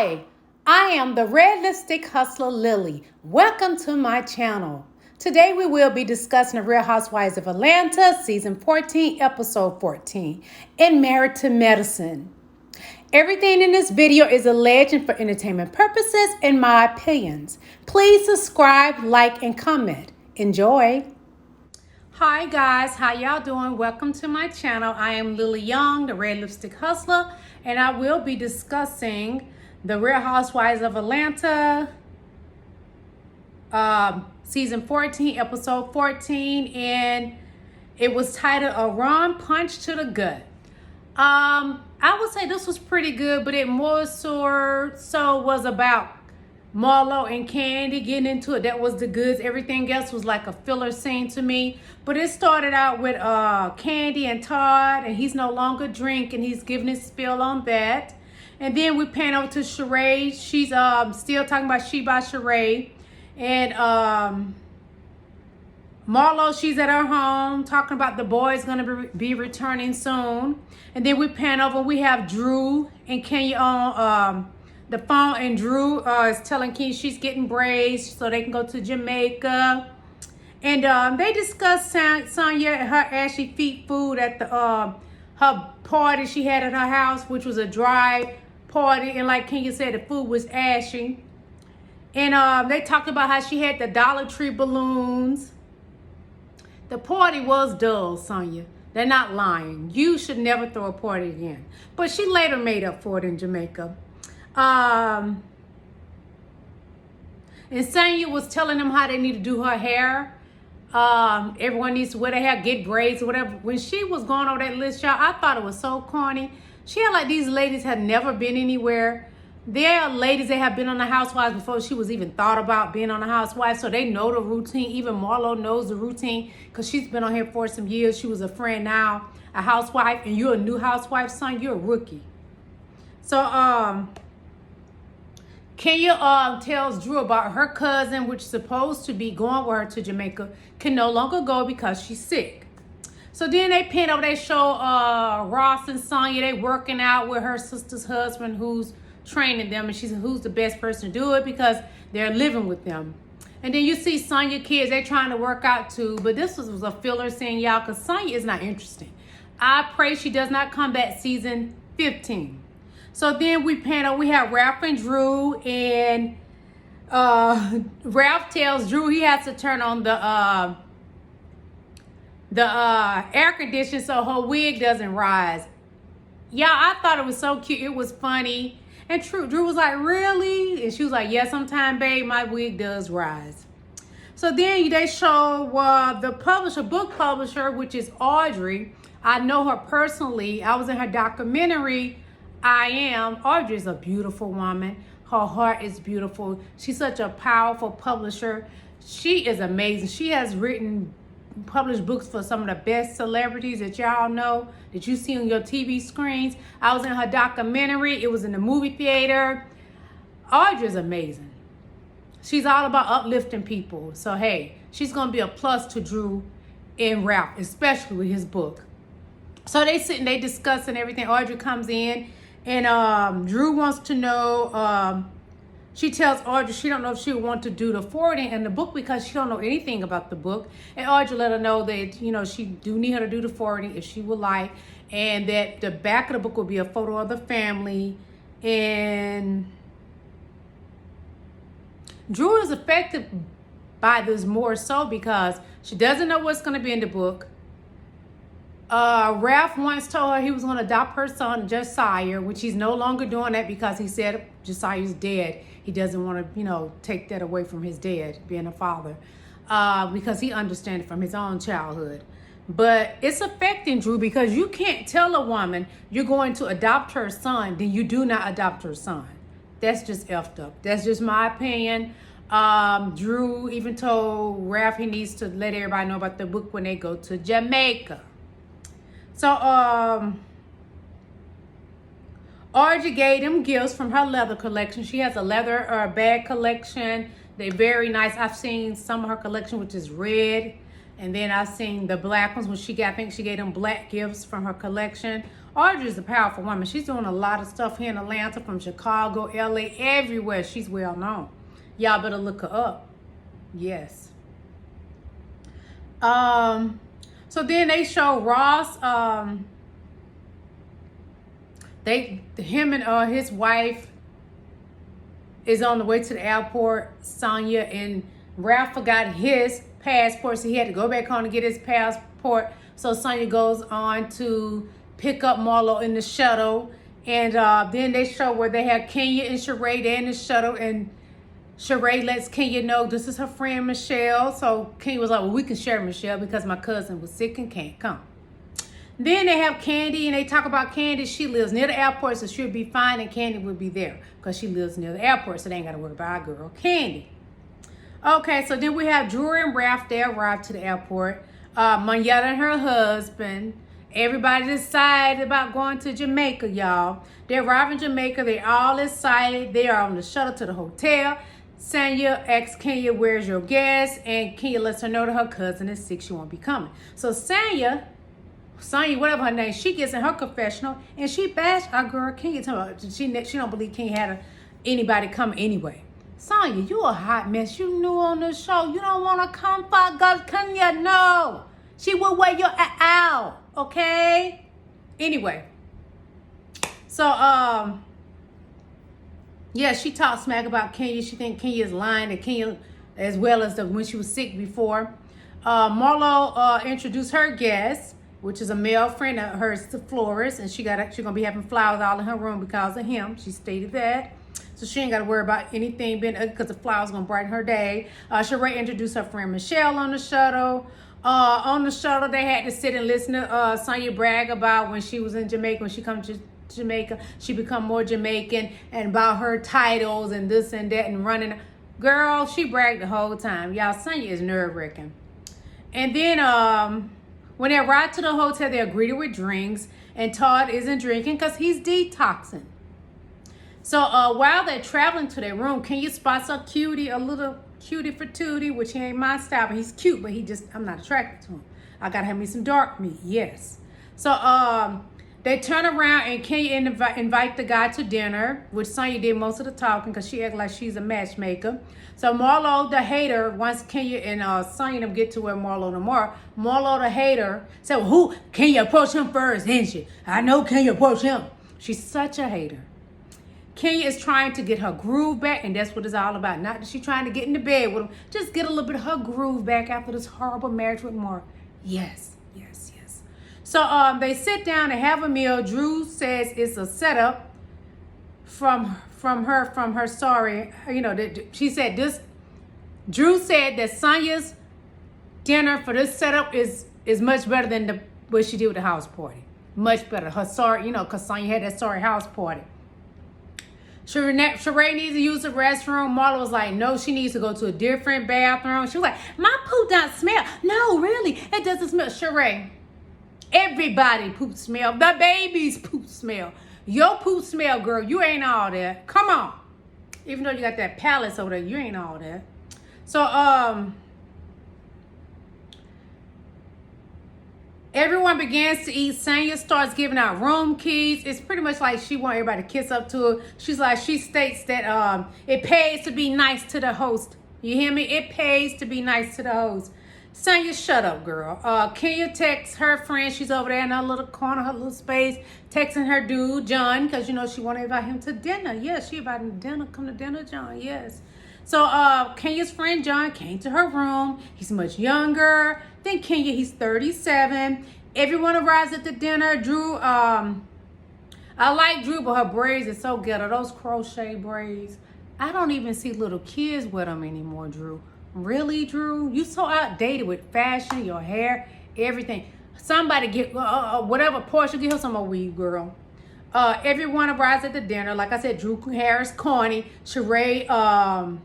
Hi, I am the Red Lipstick Hustler Lillie. Welcome to my channel. Today we will be discussing The Real Housewives of Atlanta, Season 14, Episode 14, and Married to Medicine. Everything in this video is alleged and for entertainment purposes and my opinions. Please subscribe, like, and comment. Enjoy. Hi guys, how y'all doing? Welcome to my channel. I am Lillie Young, the Red Lipstick Hustler, and I will be discussing The Real Housewives of Atlanta, Season 14, Episode 14, and it was titled A Ron Punch to the Gut. I would say this was pretty good, but it more so was about Marlo and Candy getting into it. That was the goods. Everything else was like a filler scene to me. But it started out with Candy and Todd, and he's no longer drinking. He's giving his spiel on that. And then we pan over to Sheree. She's still talking about She by Sheree. And Marlo, she's at her home talking about the boys going to be returning soon. And then we pan over. We have Drew and Kenya on the phone, and Drew is telling Kenya she's getting braids so they can go to Jamaica. And they discussed Sonya and her ashy feet food at the her party she had at her house, which was a dry party. And like Kenya said, the food was ashy. And they talked about how she had the Dollar Tree balloons. The party was dull, Sonya. They're not lying. You should never throw a party again. But she later made up for it in Jamaica. And Sonya was telling them how they need to do her hair. Everyone needs to wear their hair, get braids, or whatever. When she was going over that list, y'all, I thought it was so corny. She had like these ladies had never been anywhere. There are ladies that have been on the Housewives before she was even thought about being on the Housewives, so they know the routine. Even Marlo knows the routine because she's been on here for some years. She was a friend, now a housewife, and you're a new housewife, son. You're a rookie. So Kenya tells Drew about her cousin, which is supposed to be going with her to Jamaica, can no longer go because she's sick. So then they pin over, they show Ross and Sonya, they working out with her sister's husband who's training them, and she's who's the best person to do it because they're living with them. And then you see Sonya kids, they're trying to work out too, but this was a filler scene, y'all, because Sonya is not interesting. I pray she does not come back season 15. So then we panel, we have Ralph and Drew, and Ralph tells Drew he has to turn on the air conditioner so her wig doesn't rise. Yeah, I thought it was so cute. It was funny. And Drew was like, really? And she was like, yeah, sometime, babe, my wig does rise. So then they show the publisher, book publisher, which is Audrey. I know her personally. I was in her documentary, I Am. Audrey is a beautiful woman. Her heart is beautiful. She's such a powerful publisher. She is amazing. She has published books for some of the best celebrities that y'all know, that you see on your TV screens. I was in her documentary. It was in the movie theater. Audrey is amazing. She's all about uplifting people. So, hey, she's going to be a plus to Drew and Ralph, especially with his book. So they sitting, they discussing everything. Audrey comes in, and Drew wants to know, she tells Audrey she don't know if she would want to do the forwarding in the book because she don't know anything about the book. And Audrey let her know that, you know, she do need her to do the forwarding if she would like. And that the back of the book will be a photo of the family. And Drew is affected by this more so because she doesn't know what's going to be in the book. Ralph once told her he was going to adopt her son, Josiah, which he's no longer doing that because he said Josiah's dead. He doesn't want to, you know, take that away from his dad, being a father, because he understands it from his own childhood. But it's affecting Drew because you can't tell a woman you're going to adopt her son, then you do not adopt her son. That's just effed up. That's just my opinion. Drew even told Ralph he needs to let everybody know about the book when they go to Jamaica. So, Audrey gave them gifts from her leather collection. She has a leather bag collection. They're very nice. I've seen some of her collection, which is red. And then I've seen the black ones, which I think she gave them black gifts from her collection. Audrey is a powerful woman. She's doing a lot of stuff here in Atlanta, from Chicago, LA, everywhere. She's well known. Y'all better look her up. Yes. So then they show Ross. Him and his wife is on the way to the airport. Sonya and Ralph forgot his passport, so he had to go back home to get his passport. So Sonya goes on to pick up Marlo in the shuttle. And then they show where they have Kenya and Sheree. They're in the shuttle, and Sheree lets Kenya know this is her friend Michelle. So Kenya was like, well, we can share Michelle because my cousin was sick and can't come. Then they have Candy, and they talk about Candy. She lives near the airport, so she'll be fine, and Candy will be there because she lives near the airport, so they ain't got to worry about our girl, Candy. Okay, so then we have Drew and Ralph. They arrived to the airport. Manetta and her husband. Everybody decided about going to Jamaica, y'all. They arrive in Jamaica. They're all excited. They are on the shuttle to the hotel. Sonya asks Kenya, where's your guest? And Kenya lets her know that her cousin is sick. She won't be coming. So Sonya, whatever her name, she gets in her confessional and she bashed our girl Kenya. She don't believe Kenya had anybody come anyway. Sonya, you a hot mess. You new on the show. You don't want to come for girl Kenya. No. She will wear your out. Okay? Anyway. So, yeah, she talked smack about Kenya. She think Kenya is lying. That Kenya, as well as when she was sick before. Marlo introduced her guest, which is a male friend of hers, the florist, and she's gonna be having flowers all in her room because of him. She stated that, so she ain't got to worry about anything being because the flowers gonna brighten her day. Sheree introduced her friend Michelle on the shuttle. On the shuttle, they had to sit and listen to Sonya brag about when she was in Jamaica. When she comes to Jamaica, she become more Jamaican, and about her titles and this and that and running. Girl, she bragged the whole time. Y'all, Sonya is nerve-wracking. And then when they arrive to the hotel, they're greeted with drinks, and Todd isn't drinking because he's detoxing. So while they're traveling to their room, Kenya spots a cutie, a little cutie for Tootie, which he ain't my style, but he's cute, but I'm not attracted to him. I gotta have me some dark meat, yes. So they turn around and Kenya invite the guy to dinner, which Sonya did most of the talking because she acted like she's a matchmaker. So Marlo the hater, once Kenya and Sonya them get to where Marlo tomorrow, Marlo the hater said, well, who? Kenya approached him first, didn't she? I know Kenya approached him. She's such a hater. Kenya is trying to get her groove back, and that's what it's all about. Not that she's trying to get in the bed with him. Just get a little bit of her groove back after this horrible marriage with Mark. Yes, yes, yes. So they sit down and have a meal. Drew says it's a setup from her story. You know, she said this. Drew said that Sonya's dinner for this setup is much better than what she did with the house party. Much better. Her sorry, you know, because Sonya had that sorry house party. Sheree needs to use the restroom. Marlo was like, no, she needs to go to a different bathroom. She was like, my poop doesn't smell. No, really, it doesn't smell. Sheree, everybody poop smell. The baby's poop smell. Your poop smell, girl. You ain't all that. Come on. Even though you got that palace over there, you ain't all that. So, everyone begins to eat. Sonya starts giving out room keys. It's pretty much like she wants everybody to kiss up to her. She states that it pays to be nice to the host. You hear me? It pays to be nice to the host. Sonya, shut up, girl. Kenya texts her friend. She's over there in her little corner, her little space, texting her dude, John, because, you know, she want to invite him to dinner. Yes, she invited him to dinner. Come to dinner, John. Yes. So Kenya's friend, John, came to her room. He's much younger than Kenya. He's 37. Everyone arrives at the dinner. Drew, I like Drew, but her braids are so ghetto. Those crochet braids. I don't even see little kids with them anymore, Drew. Really, Drew? You so outdated with fashion, your hair, everything. Somebody get, whatever Portia, get her some more weed, girl. Everyone arrives at the dinner. Like I said, Drew hair is corny. Sheree,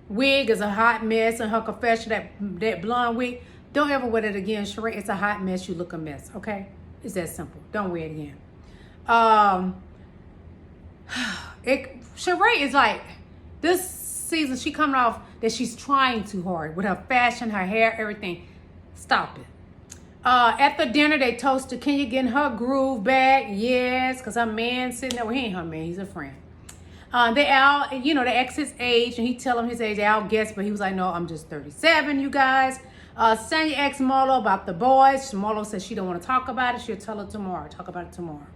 wig is a hot mess. And her confession, that blonde wig, don't ever wear it again, Sheree. It's a hot mess. You look a mess, okay? It's that simple. Don't wear it again. Sheree is like, this season, she coming off that she's trying too hard with her fashion, her hair, everything. Stop it. At the dinner, they toasted Kenya getting her groove back. Yes, because her man sitting there. Well, he ain't her man. He's a friend. They all, they asked his age, and he tell them his age. They all guessed, but he was like, no, I'm just 37, you guys. Sonya asked Marlo about the boys. Marlo said she don't want to talk about it. She'll tell her tomorrow. Talk about it tomorrow.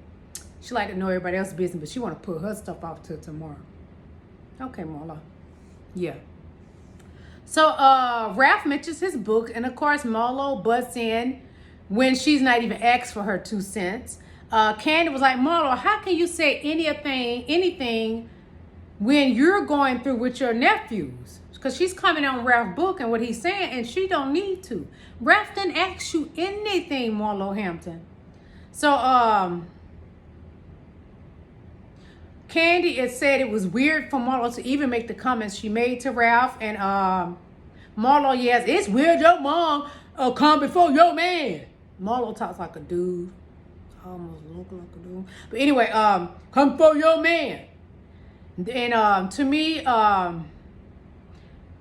She like to know everybody else's business, but she want to put her stuff off till tomorrow. Okay, Marlo. Yeah. So Ralph mentions his book, and of course Marlo butts in when she's not even asked for her 2 cents. Candy was like, Marlo, how can you say anything when you're going through with your nephews? Because she's coming on Ralph's book and what he's saying, and she don't need to. Ralph didn't ask you anything, Marlo Hampton. So Candy had said it was weird for Marlo to even make the comments she made to Ralph. And Marlo, yes, it's weird your mom come before your man. Marlo talks like a dude. Almost look like a dude. But anyway, come for your man. And to me,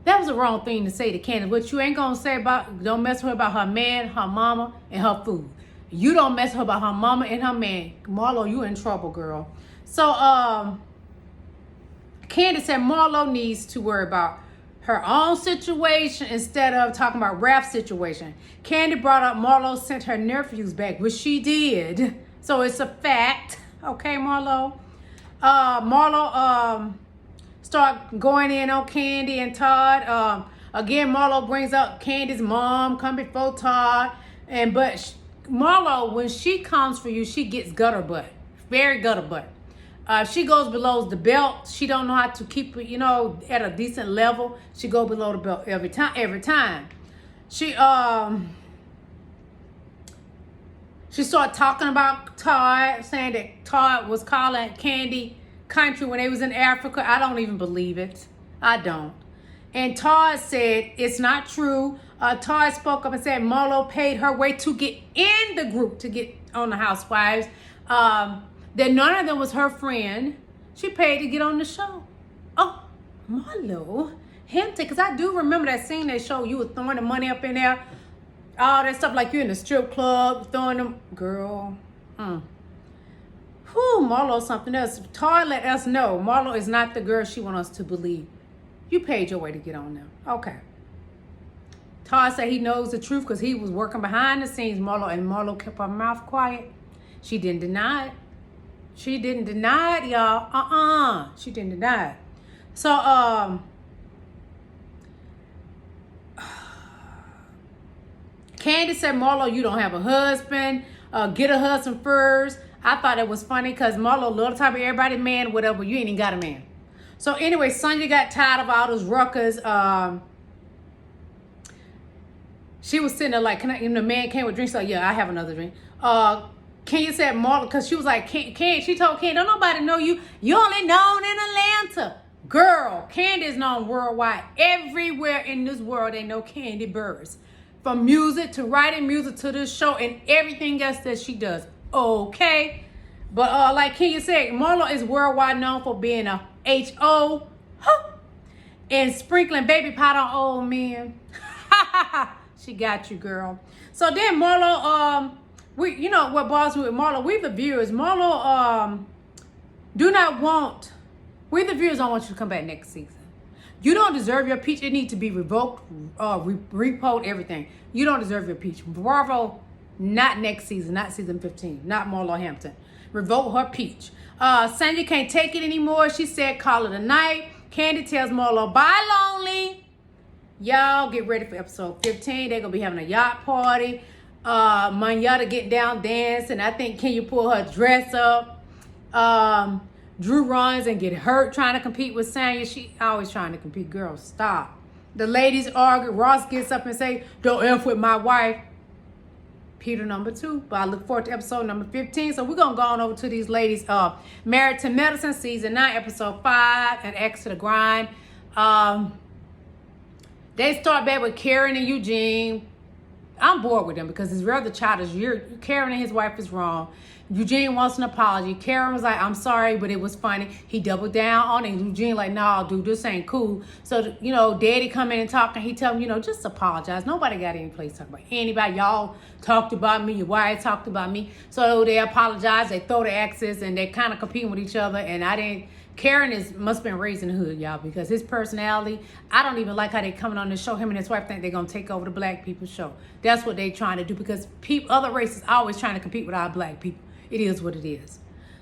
that was the wrong thing to say to Candy. What you ain't gonna say about, don't mess with her about her man, her mama, and her food. You don't mess with her about her mama and her man. Marlo, you in trouble, girl. So Candy said Marlo needs to worry about her own situation instead of talking about Ralph's situation. Candy brought up Marlo sent her nephews back, which she did. So it's a fact. Okay, Marlo. Marlo start going in on Candy and Todd. Again, Marlo brings up Candy's mom come before Todd. But Marlo, when she comes for you, she gets gutter butt. Very gutter butt. She goes below the belt. She don't know how to keep it, at a decent level. She go below the belt every time. She started talking about Todd, saying that Todd was calling Candy country when they was in Africa. I don't even believe it. I don't. And Todd said it's not true. Todd spoke up and said Marlo paid her way to get in the group, to get on the Housewives. That none of them was her friend. She paid to get on the show. Oh, Marlo Hampton, because I do remember that scene they showed you was throwing the money up in there. All that stuff like you're in the strip club, throwing them. Girl. Marlo something else. Todd let us know Marlo is not the girl she wants us to believe. You paid your way to get on there. Okay. Todd said he knows the truth because he was working behind the scenes, Marlo kept her mouth quiet. She didn't deny it. She didn't deny it, y'all. She didn't deny it. So, Candy said, Marlo, you don't have a husband. Get a husband first. I thought it was funny because Marlo loved to talk about everybody, man, whatever. You ain't even got a man. So, anyway, Sonya got tired of all those ruckus. She was sitting there like, the man came with drinks. So, yeah, I have another drink. Kenya said Marlo, because she was like, she told Candy, don't nobody know you. You only known in Atlanta. Girl, Candy is known worldwide. Everywhere in this world, they know Candy Burris. From music to writing music to this show and everything else that she does. Okay. But like Kenya said, Marlo is worldwide known for being a H.O. and sprinkling baby powder on old men. She got you, girl. So then Marlo, you know what bothers me with Marlo? We the viewers, Marlo, we the viewers don't want you to come back next season. You don't deserve your peach. It needs to be revoked, repoed, everything. You don't deserve your peach. Bravo, not next season, not season 15, not Marlo Hampton. Revoke her peach. Sonya can't take it anymore. She said, call it a night. Candy tells Marlo, bye, lonely. Y'all get ready for episode 15. They're going to be having a yacht party. Manyatta get down dancing. I think Kenya pull her dress up. Drew runs and get hurt trying to compete with Sonya. She always trying to compete. Girl, stop. The ladies argue. Ross gets up and say, don't F with my wife. Peter number 2. But I look forward to episode number 15. So we're going to go on over to these ladies. Married to Medicine, season 9, episode 5, and X to the Grind. They start back with Karen and Eugene. I'm bored with them because it's rather childish. Karen and his wife is wrong. Eugene wants an apology. Karen was like, I'm sorry, but it was funny. He doubled down on it. Eugene like, nah, dude, this ain't cool. So, you know, Daddy come in and talk, and he tell him, you know, just apologize. Nobody got any place to talk about anybody. Y'all talked about me. Your wife talked about me. So they apologize. They throw the axes, and they kind of competing with each other. And Karen must have been raised in the hood, y'all, because his personality, I don't even like how they coming on the show. Him and his wife think they're going to take over the black people's show. That's what they trying to do, because other races always trying to compete with our black people. It is what it is.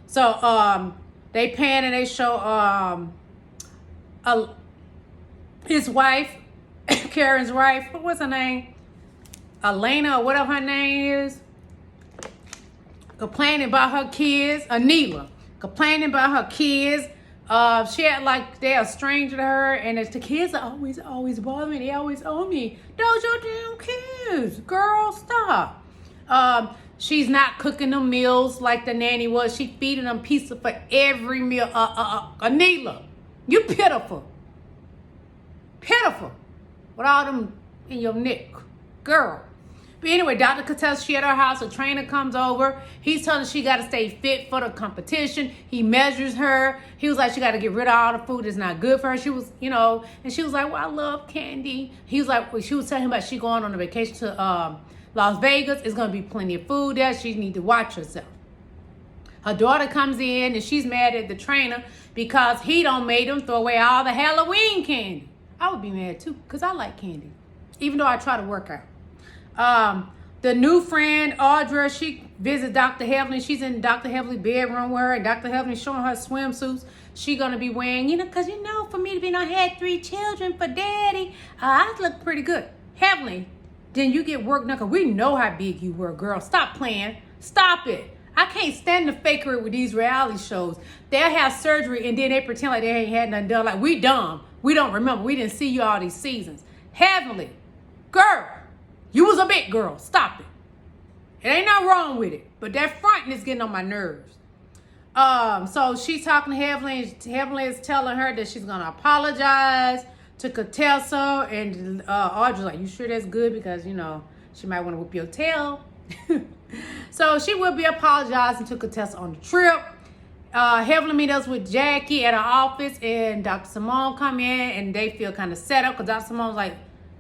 So they pan and they show his wife, Karen's wife, what's her name? Elena or whatever her name is, complaining about her kids. Anila, complaining about her kids. She had like they're a stranger to her, and the kids are always bothering me. They always owe me. Those your damn kids, girl. Stop. She's not cooking them meals like the nanny was. She feeding them pizza for every meal. Anila, you pitiful, with all them in your neck, girl. But anyway, Dr. Cattell, she at her house. A trainer comes over. He's telling her she got to stay fit for the competition. He measures her. He was like, she got to get rid of all the food that's not good for her. She was, you know, and she was like, well, I love candy. He was like, well, she was telling him about she going on a vacation to Las Vegas. It's going to be plenty of food there. She need to watch herself. Her daughter comes in, and she's mad at the trainer because he don't made them throw away all the Halloween candy. I would be mad too, because I like candy, even though I try to work out. The new friend, Audra, she visits Dr. Heavenly. She's in Dr. Heavenly's bedroom with her, and Dr. Heavenly showing her swimsuits she gonna be wearing, you know, because, you know, for me to be, I had 3 children for daddy, I look pretty good. Heavenly, then you get work now, because we know how big you were, girl. Stop playing. Stop it. I can't stand the fakery with these reality shows. They'll have surgery, and then they pretend like they ain't had nothing done. Like, we dumb. We don't remember. We didn't see you all these seasons. Heavenly, girl. You was a big girl. Stop it. It ain't nothing wrong with it. But that fronting is getting on my nerves. So she's talking to Heavenly. Heavenly is telling her that she's going to apologize to Contessa. And Audra's like, you sure that's good? Because, you know, she might want to whip your tail. So she will be apologizing to Contessa on the trip. Heavenly meet us with Jackie at her office. And Dr. Simone come in. And they feel kind of set up. Because Dr. Simone's like,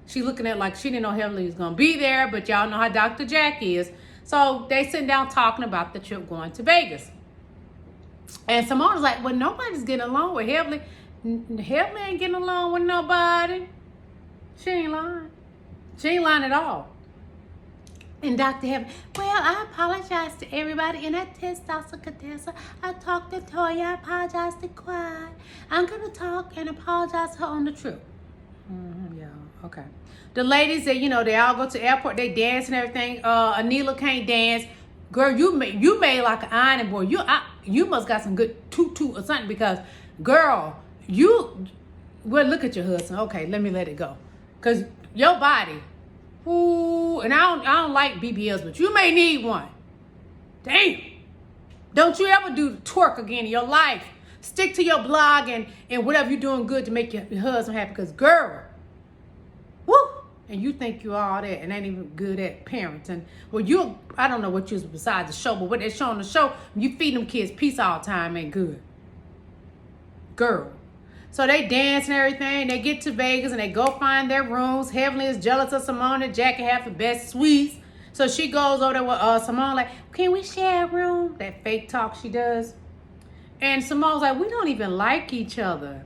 she looking at like she didn't know Heavenly was going to be there, but y'all know how Dr. Jackie is. So they sitting down talking about the trip going to Vegas. And Simone's like, well, nobody's getting along with Heavenly. Heavenly ain't getting along with nobody. She ain't lying. She ain't lying at all. And Dr. Heavenly, well, I apologize to everybody. And I test Dr. Contessa. I talked to Toya. I apologize to Quad. I'm going to talk and apologize to her on the trip. Yeah, okay. The ladies that, you know, they all go to the airport, they dance and everything. Anila can't dance. Girl, you made like an ironing board. You must got some good tutu or something, because, girl, well, look at your husband. Okay, let me let it go. Because your body, ooh, and I don't like BBLs, but you may need one. Damn. Don't you ever do twerk again in your life. Stick to your blog and whatever you're doing good to make your husband happy. Because, girl, woo, and you think you all that and ain't even good at parenting. Well, I don't know what you besides the show, but what they show on the show, you feed them kids peace all the time ain't good. Girl. So they dance and everything. They get to Vegas and they go find their rooms. Heavenly is jealous of Simone and Jackie have the best suites. So she goes over there with Simone like, can we share a room? That fake talk she does. And Simone's like, we don't even like each other.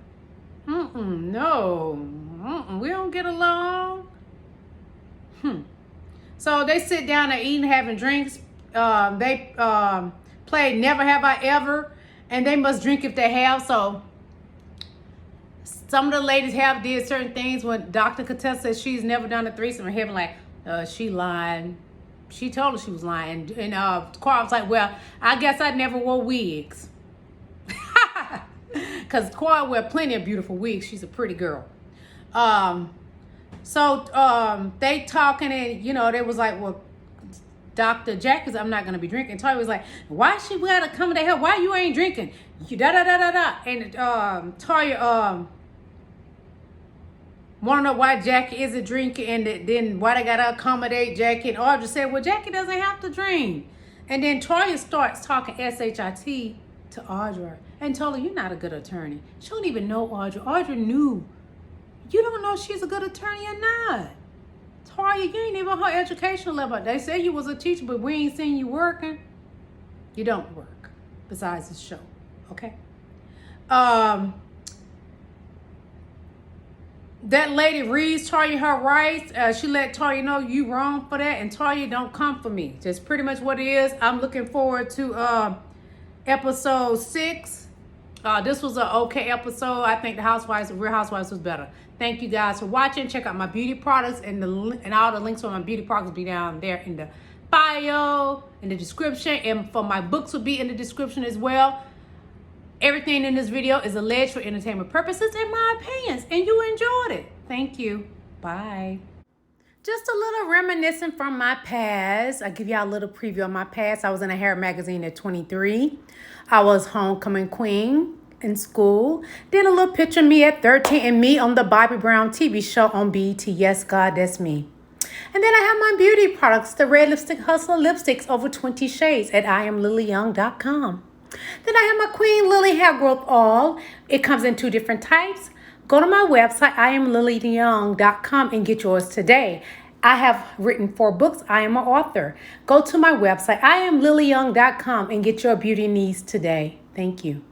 No. We don't get along. So they sit down, they're eating, having drinks. They play Never Have I Ever. And they must drink if they have. So some of the ladies have did certain things. When Dr. Contessa says she's never done a threesome, and Heaven like, she lying. She told her she was lying. And Quad was like, well, I guess I never wore wigs. Because Quad wear plenty of beautiful wigs. She's a pretty girl. So they talking, and, you know, they was like, well, Dr. Jack is, I'm not going to be drinking. Toya was like, why she got to come to her? Why you ain't drinking? You da-da-da-da-da. And Toya want to know why Jackie isn't drinking, and then why they got to accommodate Jackie. And Audra said, well, Jackie doesn't have to drink. And then Toya starts talking shit to Audra and told her, you're not a good attorney. She don't even know Audra. Audra knew. You don't know if she's a good attorney or not. Toya, you ain't even her educational level. They say you was a teacher, but we ain't seen you working. You don't work besides this show, okay? That lady reads Toya her rights. She let Toya know you wrong for that, and Toya don't come for me. Just pretty much what it is. I'm looking forward to episode 6. This was an okay episode. I think the Real Housewives was better. Thank you guys for watching. Check out my beauty products, and all the links for my beauty products will be down there in the bio, in the description, and for my books will be in the description as well. Everything in this video is alleged for entertainment purposes, in my opinions, and you enjoyed it. Thank you. Bye. Just a little reminiscing from my past. I give y'all a little preview of my past. I was in a hair magazine at 23. I was homecoming queen in school. Then a little picture of me at 13 and me on the Bobby Brown TV show on BET. Yes, God, that's me. And then I have my beauty products, the Red Lipstick Hustler lipsticks, over 20 shades at IamLillieYoung.com. Then I have my Queen Lillie Hair Growth Oil. It comes in 2 different types. Go to my website, IamLillieYoung.com, and get yours today. I have written 4 books. I am an author. Go to my website, IamLillieYoung.com, and get your beauty needs today. Thank you.